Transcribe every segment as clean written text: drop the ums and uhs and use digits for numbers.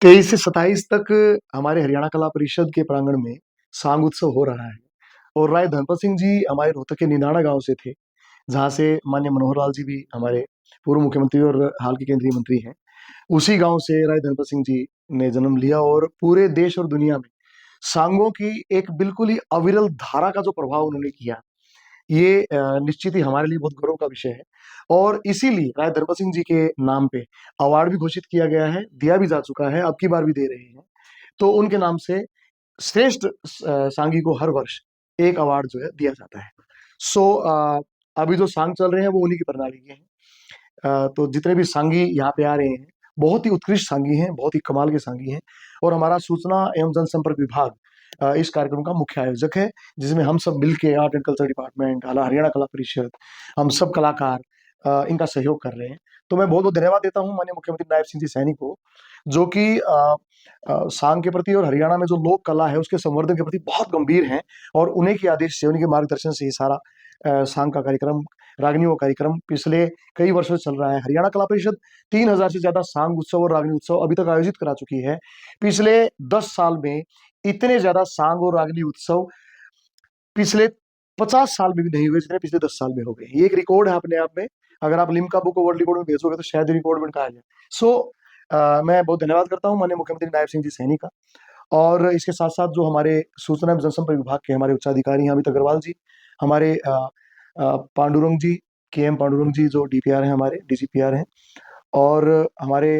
23 से 27 तक हमारे हरियाणा कला परिषद के प्रांगण में सांग उत्सव हो रहा है। और राय धनपत सिंह जी हमारे रोहतक के निनाणा गांव से थे, जहां से माननीय मनोहर लाल जी भी हमारे पूर्व मुख्यमंत्री और हाल के केंद्रीय मंत्री हैं। उसी गांव से राय धनपत सिंह जी ने जन्म लिया और पूरे देश और दुनिया में सांगों की एक बिल्कुल ही अविरल धारा का जो प्रभाव उन्होंने किया, ये निश्चित ही हमारे लिए बहुत गौरव का विषय है। और इसीलिए राय धनपत सिंह जी के नाम पे अवार्ड भी घोषित किया गया है, दिया भी जा चुका है, अब की बार भी दे रहे हैं। तो उनके नाम से श्रेष्ठ सांगी को हर वर्ष एक अवार्ड जो है दिया जाता है। सो अभी जो सांग चल रहे हैं वो उन्हीं की प्रणाली के हैं। तो जितने भी सांगी यहाँ पे आ रहे हैं, बहुत ही उत्कृष्ट सांगी हैं, बहुत ही कमाल के सांगी हैं। और हमारा सूचना एवं जनसंपर्क विभाग इस कार्यक्रम का मुख्य आयोजक है, जिसमें हम सब मिलके art and culture department, Haryana कला परिषद, हम सब कलाकार इनका सहयोग कर रहे हैं। तो मैं बहुत बहुत धन्यवाद देता हूँ माननीय मुख्यमंत्री नायब सिंह जी सैनी को, जो कि सांग के प्रति और हरियाणा में जो लोक कला है उसके संवर्धन के प्रति बहुत गंभीर हैं। और उन्हीं के आदेश से, उन्हीं के मार्गदर्शन से ये सारा सांग का कार्यक्रम, रागनियों का कार्यक्रम पिछले कई वर्षों से चल रहा है। हरियाणा कला परिषद 3,000 से ज्यादा सांग उत्सव और रागनी उत्सव अभी तक आयोजित करा चुकी है। पिछले 10 साल में इतने ज्यादा सांग और रागनी उत्सव पिछले 50 साल में भी नहीं हुए जितने पिछले 10 साल में हो गए। ये एक रिकॉर्ड है अपने आप में। अगर आप लिम्का बुक वर्ल्ड रिकॉर्ड में भेजोगे तो शायद रिकॉर्ड में कहा जाए। सो मैं बहुत धन्यवाद करता हूँ माननीय मुख्यमंत्री नायब सिंह जी सैनी का। और इसके साथ साथ जो हमारे सूचना एवं जनसंपर्क विभाग के हमारे उच्चाधिकारी हैं, अमित अग्रवाल जी, हमारे पांडुरंग जी, के एम पांडुरंग जी जो डीपीआर हैं, हमारे डीजीपीआर हैं, और हमारे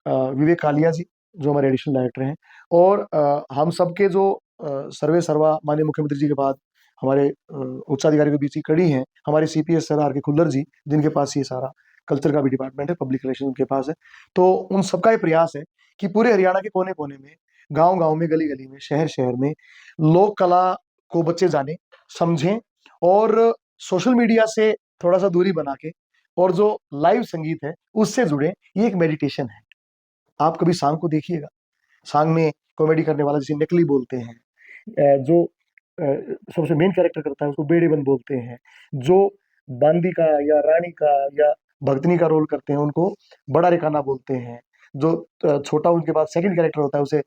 विवेक कालिया जी जो हमारे एडिशनल डायरेक्टर हैं। और हम सबके जो सर्वे सर्वा माननीय मुख्यमंत्री जी के बाद हमारे उच्चाधिकारी के बीच की कड़ी हैं, हमारे सीपीएस सर आर के खुल्लर जी, जिनके पास ये सारा कल्चर का भी डिपार्टमेंट है, पब्लिक रिलेशन उनके पास है। तो उन सबका ये प्रयास है कि पूरे हरियाणा के कोने कोने में, गांव गांव में, गली गली में, शहर शहर में लोक कला को बच्चे जाने, समझें। और सोशल मीडिया से थोड़ा सा दूरी बना के और जो लाइव संगीत है उससे जुड़े। ये एक मेडिटेशन है। आप कभी सांग को देखिएगा, सांग में कॉमेडी करने वाला जिसे नकली बोलते हैं, जो सबसे मेन कैरेक्टर करता है उसको बेड़ेबंद बोलते हैं, जो बांदी का या रानी का या भगतनी का रोल करते हैं उनको बड़ा रेखाना बोलते हैं, जो छोटा उनके बाद सेकंड कैरेक्टर होता है उसे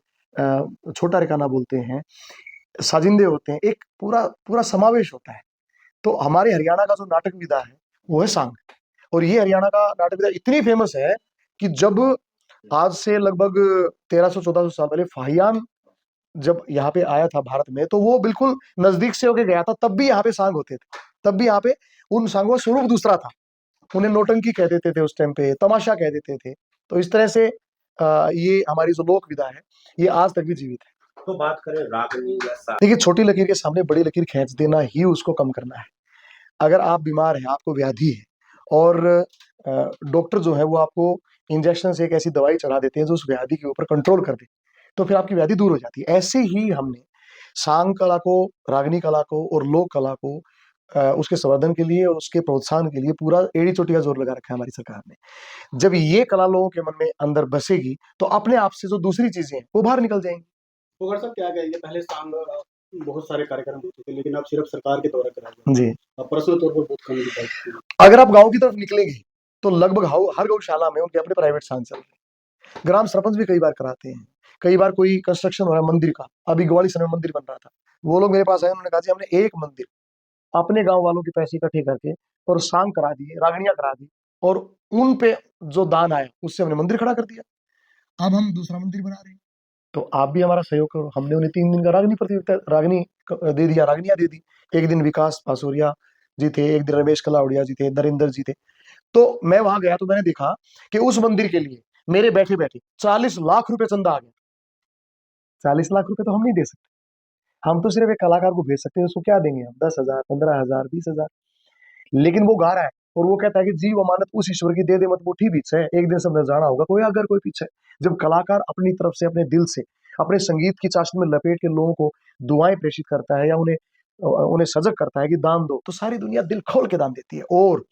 छोटा रेखाना बोलते हैं, साजिंदे होते हैं, एक पूरा पूरा समावेश होता है। तो हमारे हरियाणा का जो नाटक विधा है वो है सांग। और ये हरियाणा का नाटक विधा इतनी फेमस है कि जब आज से लगभग 1300-1400 साल पहले फाहियान जब यहाँ पे आया था भारत में, तो वो बिल्कुल नजदीक से होके गया था, तब भी यहाँ पे सांग होते थे। तब भी यहाँ पे उन सांगों का स्वरूप दूसरा था। उन्हें नौटंकी कह देते थे, उस टाइम पे तमाशा कह देते थे। तो इस तरह से ये हमारी जो लोक विधा है ये आज तक भी जीवित है। तो बात करें रागनी या सा, देखिए, छोटी लकीर के सामने बड़ी लकीर खींच देना ही उसको कम करना है। अगर आप बीमार हैं, आपको व्याधि है, और डॉक्टर जो है वो आपको इंजेक्शन से एक ऐसी दवाई चढ़ा देते हैं जो उस व्याधि के ऊपर कंट्रोल कर दे, तो फिर आपकी व्याधि दूर हो जाती है। ऐसे ही हमने सांग कला को, रागनी कला को और लोक कला को उसके संवर्धन के लिए और उसके प्रोत्साहन के लिए पूरा एड़ी चोटी का जोर लगा रखा है हमारी सरकार ने। जब ये कला लोगों के मन में अंदर बसेगी तो अपने आप से जो दूसरी चीजें हैं वो बाहर निकल जाएंगी। तो अगर सब क्या कहेंगे, पहले सांग बहुत सारे कार्यक्रम होते थे लेकिन अब सिर्फ सरकार के द्वारा कराए जाते जी। हैं, अब पर्सनल तौर पर बहुत कम दिखाई देती है। अगर आप गांव की तरफ निकलेंगे तो लगभग हर गौशाला में उनके अपने प्राइवेट सांग चल रहे हैं। ग्राम सरपंच भी कई बार कराते हैं। कई बार कोई कंस्ट्रक्शन हो रहा है मंदिर का, अभी ग्वाली समय मंदिर बन रहा था, वो लोग मेरे पास आए, उन्होंने कहा जी हमने एक मंदिर अपने गांव वालों के पैसे इकट्ठे करके और सांग करा दिए, रागनियां करा दी, और उन पे जो दान आया उससे हमने मंदिर खड़ा कर दिया। अब हम दूसरा मंदिर बना रहे हैं, तो आप भी हमारा सहयोग करो। हमने उन्हें 3 दिन का रागनी प्रतियोगिता दे दिया, रागनियां दे दी। एक दिन विकास पासोरिया जी थे, एक दिन रमेश कलाउड़िया जी थे, नरेंद्र जी थे। तो मैं वहां गया तो मैंने देखा कि उस मंदिर के लिए मेरे बैठे बैठे 40 लाख रुपए चंदा आ गया। 40 लाख रुपए तो हम नहीं दे सकते। हम तो सिर्फ एक कलाकार को भेज सकते हैं, उसको क्या देंगे हम? 10,000, 15,000, 20,000। लेकिन वो गा रहा है और वो कहता है कि जीव अमानत उस ईश्वर की दे दे मत मुट्ठी बीच है, एक दिन सब नजराना होगा, कोई अगर कोई पीछे। जब कलाकार अपनी तरफ से, अपने दिल से, अपने संगीत की चाशनी में लपेट के लोगों को दुआएं प्रेषित करता है या उन्हें उन्हें सजग करता है कि दान दो, तो सारी दुनिया दिल खोल के दान देती है। और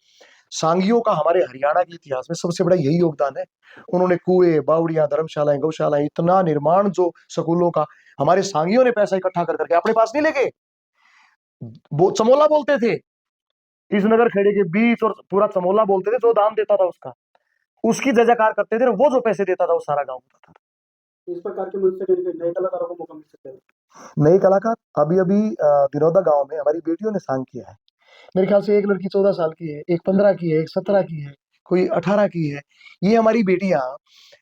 सांगियों का हमारे हरियाणा के इतिहास में सबसे बड़ा यही योगदान है। उन्होंने कुएं, बावड़ियां, धर्मशालाएं, गौशालाएं, इतना निर्माण जो स्कूलों का, हमारे सांगियों ने पैसा इकट्ठा कर करके अपने पास नहीं लेके, वो चमोला बोलते थे, इस नगर खेड़े के बीच, और पूरा चमोला बोलते थे, जो दान देता था उसका, उसकी जय जयकार करते थे, वो जो पैसे देता था वो सारा गांव देता था। इस प्रकार के मुझसे कहीं न कहीं नए कलाकारों को मौका मिल सकता है। नए कलाकार अभी-अभी दिनौदा गाँव में हमारी बेटियों ने सांग किया है। मेरे ख्याल से एक लड़की 14 साल की है, एक 15 की है, एक 17 की है, कोई 18 की है। ये हमारी बेटियाँ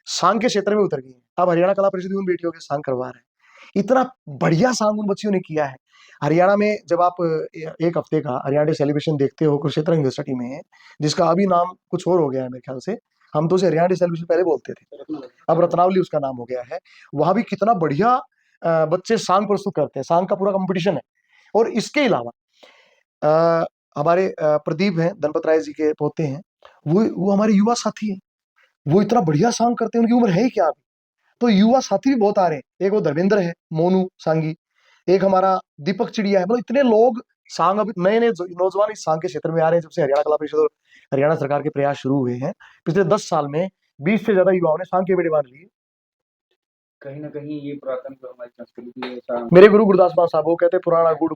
सांग के क्षेत्र में उतर गई हैं। अब हरियाणा कला परिषद भी उन बेटियों के सांग करवा रहे हैं। इतना बढ़िया सांग उन बच्चियों ने किया है। हरियाणा में जब आप एक हफ्ते का हरियाणा डे सेलिब्रेशन देखते हो कुरुक्षेत्र यूनिवर्सिटी में, जिसका अभी नाम कुछ और हो गया है मेरे ख्याल से। हम तो उसे हरियाणा डे सेलिब्रेशन पहले बोलते थे। अब रत्नावली उसका नाम हो गया है। वहाँ भी कितना बढ़िया बच्चे सांग प्रस्तुत करते हैं। सांग का पूरा कॉम्पिटिशन है। और इसके अलावा अ, हमारे प्रदीप हैं, दनपत राय जी के पोते हैं, वो हमारे युवा साथी हैं। वो इतना बढ़िया सॉन्ग करते हैं, उनकी उम्र है ही क्या अभी? तो युवा साथी भी बहुत आ रहे हैं। एक वो धर्मेंद्र है, मोनू सांगी, एक हमारा दीपक चिड़िया है। मतलब इतने लोग सांग अभी नए-नए नौजवान इस सांग के क्षेत्र में आ रहे हैं, जब से हरियाणा कला परिषद और हरियाणा सरकार के प्रयास शुरू हुए हैं। पिछले 10 साल में 20 से ज़्यादा युवाओं ने सांग के बेड़े बांध लिए। कहीं न कहीं ये पुरातन जो हमारी संस्कृति है ऐसा मेरे गुरु गुरदास मान साहब वो कहते हैं पुराना गुड़,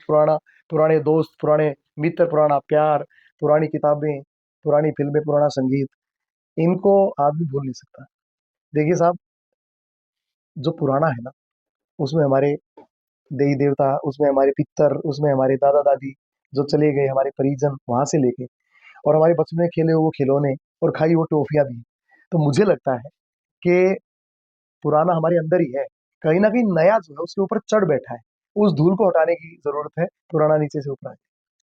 पुराने दोस्त, पुराने मित्र, पुराना प्यार, पुरानी किताबें, पुरानी फ़िल्में, पुराना संगीत, इनको आदमी भूल नहीं सकता। देखिए साहब, जो पुराना है ना, उसमें हमारे देवी-देवता, उसमें हमारे पितर, उसमें हमारे दादा-दादी जो चले गए, हमारे परिजन वहाँ से लेके और हमारे बचपन में खेले हुए वो खिलौने और खाई वो टॉफ़ियाँ भी। तो मुझे लगता है कि पुराना हमारे अंदर ही है। कहीं न कहीं नया जो है उसके ऊपर चढ़ बैठा है। उस धूल को हटाने की ज़रूरत है, पुराना नीचे से ऊपर आए।